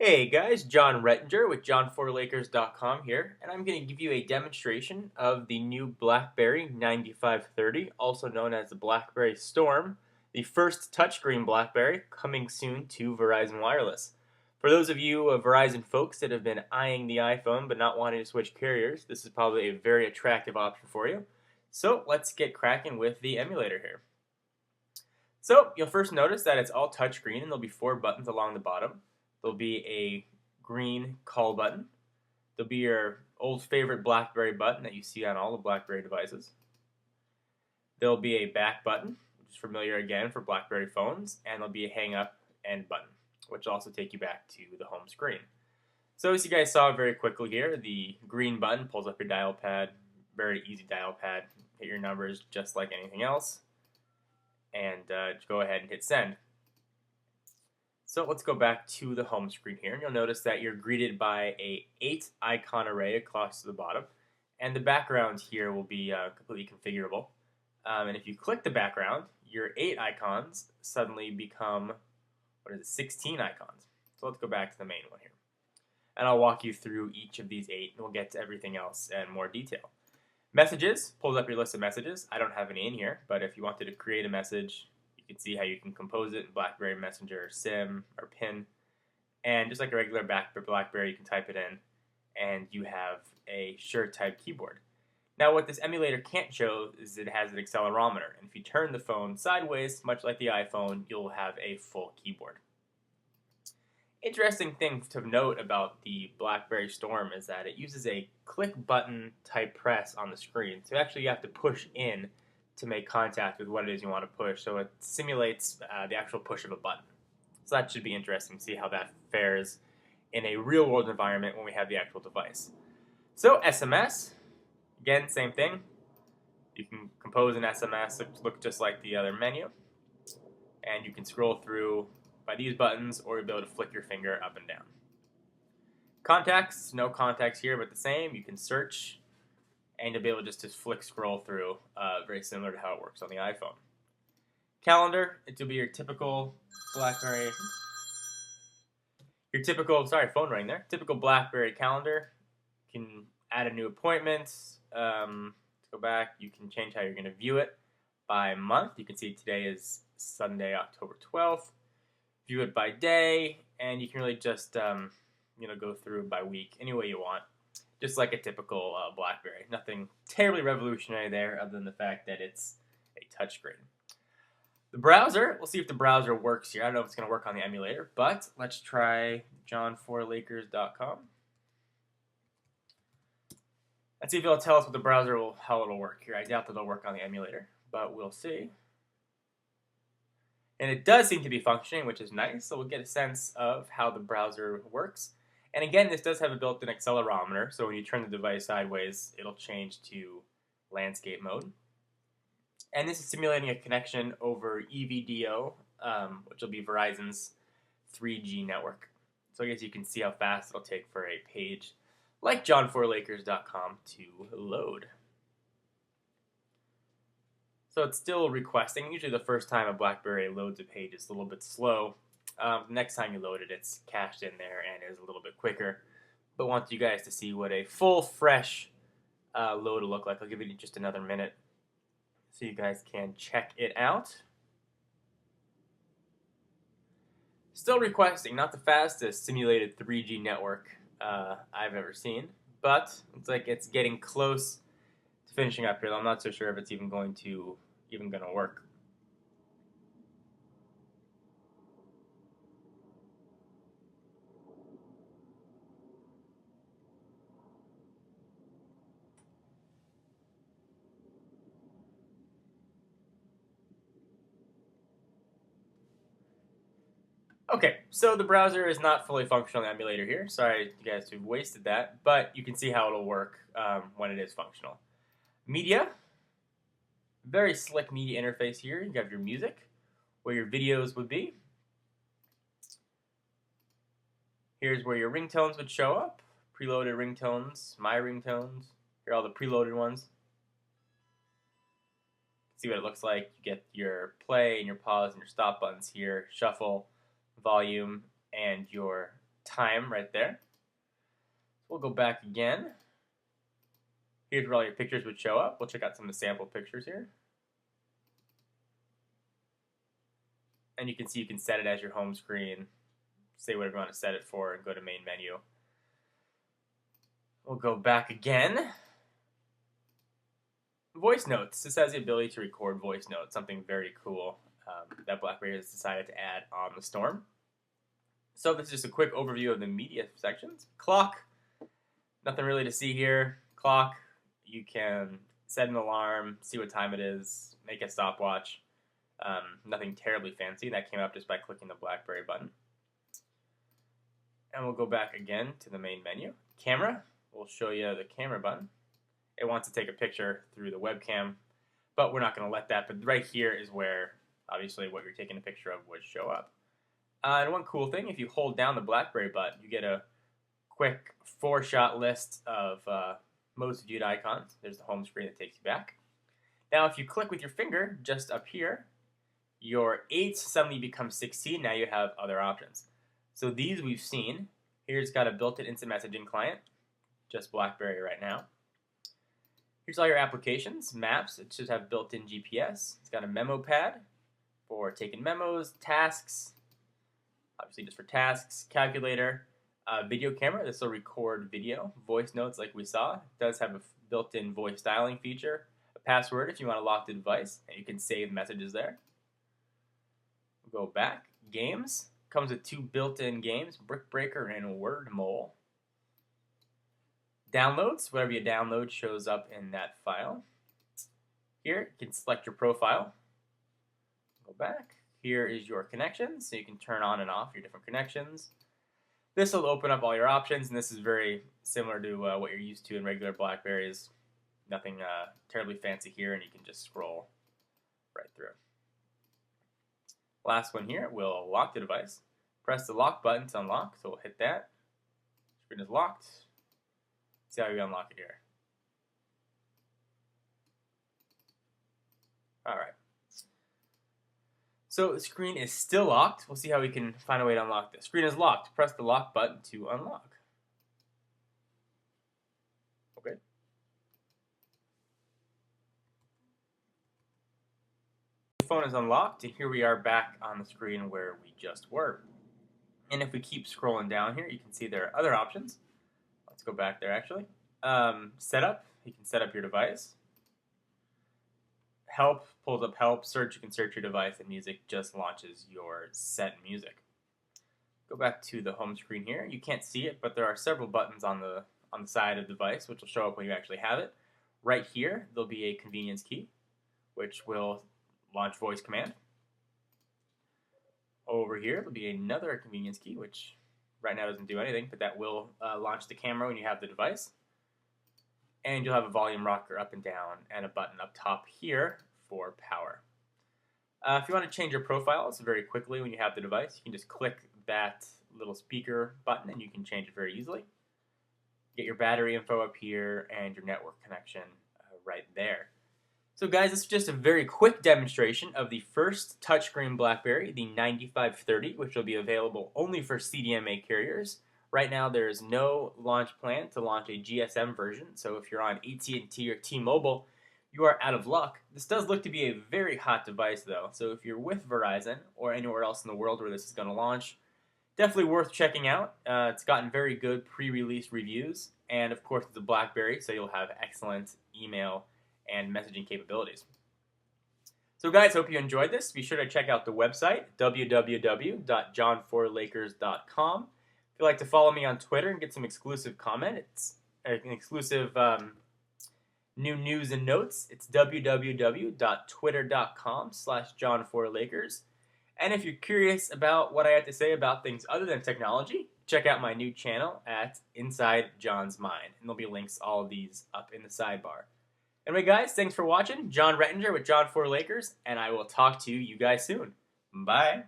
Hey guys, John Rettinger with JohnForLakers.com here, and I'm going to give you a demonstration of the new BlackBerry 9530, also known as the BlackBerry Storm, the first touchscreen BlackBerry coming soon to Verizon Wireless. For those of you Verizon folks that have been eyeing the iPhone but not wanting to switch carriers, this is probably a very attractive option for you. So let's get cracking with the emulator here. So you'll first notice that it's all touchscreen and there'll be 4 buttons along the bottom. There'll be a green call button. There'll be your old favorite BlackBerry button that you see on all the BlackBerry devices. There'll be a back button, which is familiar again for BlackBerry phones, and there'll be a hang up end button, which will also take you back to the home screen. So as you guys saw very quickly here, the green button pulls up your dial pad, very easy dial pad, hit your numbers just like anything else, and go ahead and hit send. So let's go back to the home screen here, and you'll notice that you're greeted by a 8-icon array across to the bottom, and the background here will be completely configurable. And if you click the background, your 8 icons suddenly become, 16 icons. So let's go back to the main one here. And I'll walk you through each of these 8, and we'll get to everything else in more detail. Messages pulls up your list of messages. I don't have any in here, but if you wanted to create a message, you can see how you can compose it in BlackBerry Messenger, SIM, or PIN. And just like a regular BlackBerry, you can type it in, and you have a sure-type keyboard. Now, what this emulator can't show is it has an accelerometer, and if you turn the phone sideways, much like the iPhone, you'll have a full keyboard. Interesting thing to note about the BlackBerry Storm is that it uses a click button type press on the screen. So actually you have to push in to make contact with what it is you want to push. So it simulates the actual push of a button. So that should be interesting to see how that fares in a real world environment when we have the actual device. So SMS, again, same thing. You can compose an SMS, look just like the other menu. And you can scroll through by these buttons, or you'll be able to flick your finger up and down. Contacts, no contacts here, but the same. You can search, and you'll be able just to flick scroll through, very similar to how it works on the iPhone. Calendar, it will be your typical BlackBerry, phone ring there. Typical BlackBerry calendar. You can add a new appointment. Go back, you can change how you're going to view it by month. You can see today is Sunday, October 12th. View it by day, and you can really just go through by week any way you want, just like a typical BlackBerry. Nothing terribly revolutionary there, other than the fact that it's a touchscreen. The browser, we'll see if the browser works here. I don't know if it's going to work on the emulator, but let's try JohnForLakers.com. Let's see if it'll tell us what the browser how it'll work here. I doubt that it'll work on the emulator, but we'll see. And it does seem to be functioning, which is nice, so we'll get a sense of how the browser works. And again, this does have a built-in accelerometer, so when you turn the device sideways, it'll change to landscape mode. And this is simulating a connection over EVDO, which will be Verizon's 3G network. So I guess you can see how fast it'll take for a page like JohnForLakers.com to load. So it's still requesting. Usually the first time a BlackBerry loads a page, it's a little bit slow. Next time you load it, it's cached in there and is a little bit quicker. But I want you guys to see what a full, fresh load will look like. I'll give it just another minute so you guys can check it out. Still requesting, not the fastest simulated 3G network I've ever seen, but it's like it's getting close to finishing up here. I'm not so sure if it's even going to work. Okay, so the browser is not fully functional on the emulator here. Sorry, you guys who've wasted that, but you can see how it'll work when it is functional. Media, very slick media interface here. You have your music, where your videos would be. Here's where your ringtones would show up. Preloaded ringtones, my ringtones. Here are all the preloaded ones. See what it looks like. You get your play and your pause and your stop buttons here, shuffle, volume, and your time right there. We'll go back again. Here's where all your pictures would show up. We'll check out some of the sample pictures here. And you can see you can set it as your home screen, say whatever you want to set it for, and go to main menu. We'll go back again. Voice notes. This has the ability to record voice notes, something very cool that BlackBerry has decided to add on the Storm. So this is just a quick overview of the media sections. Clock. Nothing really to see here. Clock. You can set an alarm, see what time it is, make a stopwatch. Nothing terribly fancy. That came up just by clicking the BlackBerry button. And we'll go back again to the main menu. Camera. We'll show you the camera button. It wants to take a picture through the webcam, but we're not going to let that. But right here is where, obviously, what you're taking a picture of would show up. And one cool thing, if you hold down the BlackBerry button, you get a quick 4-shot list of most viewed icons. There's the home screen that takes you back. Now, if you click with your finger just up here, your 8 suddenly becomes 16. Now you have other options. So these we've seen. Here's got a built-in instant messaging client, just BlackBerry right now. Here's all your applications. Maps, it should have built-in GPS. It's got a memo pad for taking memos, tasks, obviously just for tasks, calculator, video camera. This will record video, voice notes like we saw. It does have a built-in voice dialing feature, a password if you want to lock the device, and you can save messages there. We'll go back. Games. Comes with 2 built-in games, Brick Breaker and Word Mole. Downloads, whatever you download shows up in that file. Here, you can select your profile. Go back. Here is your connections, so you can turn on and off your different connections. This will open up all your options, and this is very similar to what you're used to in regular BlackBerries. Nothing terribly fancy here, and you can just scroll right through. Last one here, we'll lock the device. Press the lock button to unlock, so we'll hit that. Screen is locked. See how you unlock it here. Alright. So the screen is still locked. We'll see how we can find a way to unlock this. Screen is locked. Press the lock button to unlock. Okay. The phone is unlocked, and here we are back on the screen where we just were. And if we keep scrolling down here, you can see there are other options. Let's go back there actually. Setup, you can set up your device. Help, pulls up help. Search, you can search your device, and music just launches your set music. Go back to the home screen here. You can't see it, but there are several buttons on the side of the device, which will show up when you actually have it. Right here, there'll be a convenience key, which will launch voice command. Over here, there'll be another convenience key, which right now doesn't do anything, but that will launch the camera when you have the device. And you'll have a volume rocker up and down and a button up top here for power. If you want to change your profiles very quickly when you have the device, you can just click that little speaker button and you can change it very easily. Get your battery info up here and your network connection right there. So guys, this is just a very quick demonstration of the first touchscreen BlackBerry, the 9530, which will be available only for CDMA carriers. Right now, there is no launch plan to launch a GSM version, so if you're on AT&T or T-Mobile, you are out of luck. This does look to be a very hot device, though, so if you're with Verizon or anywhere else in the world where this is going to launch, definitely worth checking out. It's gotten very good pre-release reviews, and of course, it's a BlackBerry, so you'll have excellent email and messaging capabilities. So guys, hope you enjoyed this. Be sure to check out the website, www.john4lakers.com. If you'd like to follow me on Twitter and get some exclusive comment, it's an exclusive new news and notes. It's www.twitter.com/John4Lakers. And if you're curious about what I have to say about things other than technology, check out my new channel at Inside John's Mind. And there'll be links to all of these up in the sidebar. Anyway, guys, thanks for watching. John Rettinger with John4Lakers, and I will talk to you guys soon. Bye.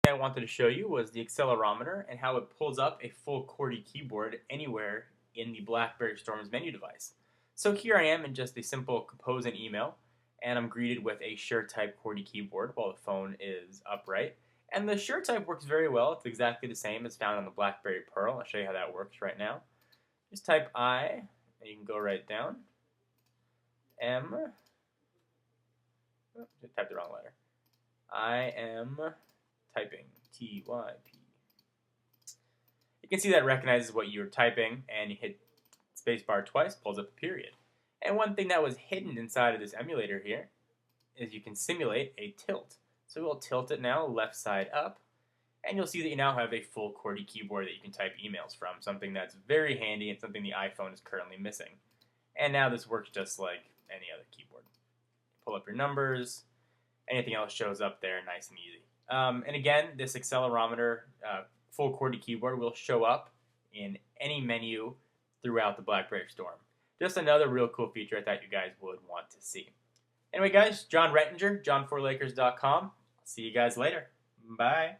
What I wanted to show you was the accelerometer and how it pulls up a full QWERTY keyboard anywhere in the BlackBerry Storm's menu device. So here I am in just a simple compose an email, and I'm greeted with a sure type QWERTY keyboard while the phone is upright. And the sure type works very well. It's exactly the same as found on the BlackBerry Pearl. I'll show you how that works right now. Just type I, and you can go right down. M. Oh, I typed the wrong letter. I am typing. T-Y-P. You can see that it recognizes what you're typing, and you hit spacebar twice, pulls up a period. And one thing that was hidden inside of this emulator here is you can simulate a tilt. So we'll tilt it now, left side up, and you'll see that you now have a full QWERTY keyboard that you can type emails from, something that's very handy and something the iPhone is currently missing. And now this works just like any other keyboard. Pull up your numbers, anything else shows up there nice and easy. And again, this accelerometer full QWERTY keyboard will show up in any menu throughout the BlackBerry Storm. Just another real cool feature I thought you guys would want to see. Anyway, guys, John Rettinger, john4lakers.com. See you guys later. Bye.